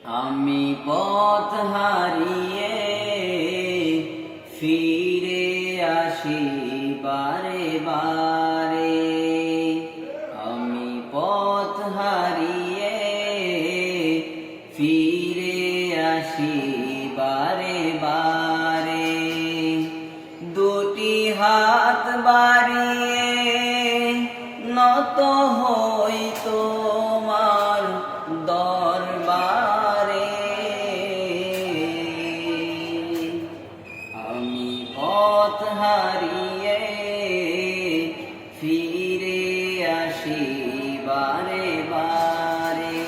আমি পথ হারিয়ে ফিরে আসি বারে বারে। আমি পথ হারিয়ে ফিরে আসি বারে বারে। দুটি হাত বাড়িয়ে নত হই তোমার দরবারে। আমি পথ হারিয়ে ফিরে আসি বারে বারে।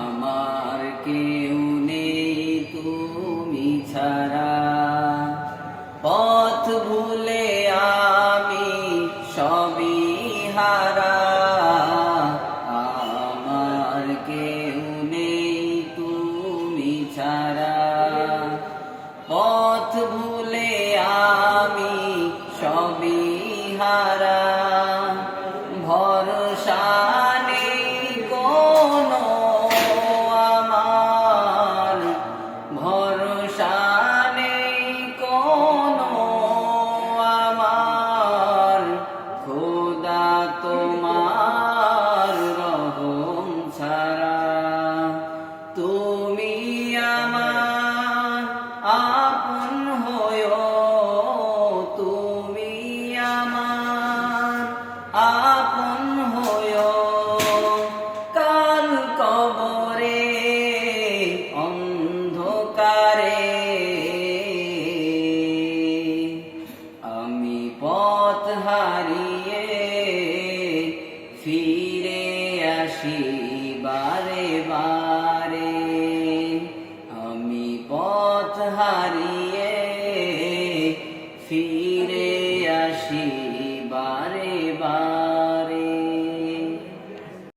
আমার কেউ নেই তুমি ছাড়া, পথ ভুলে আমি সবই হারা। আমার কেউ নেই তুমি ছাড়া, পথ ভুলে আমি সবই হারা। ভরসা নেই কোনো আমার, ভরসা নেই কোনো আমার। খোদা তোমার রহম ছাড়া, তুমি আমার আপন হয়ো, তুমি আমার আপন হয়ো। কাল কবরে অন্ধকারে আমি পথ হারিয়ে ফিরে আসি বারে বারে। আমি পথ হারিয়ে ফিরে আসি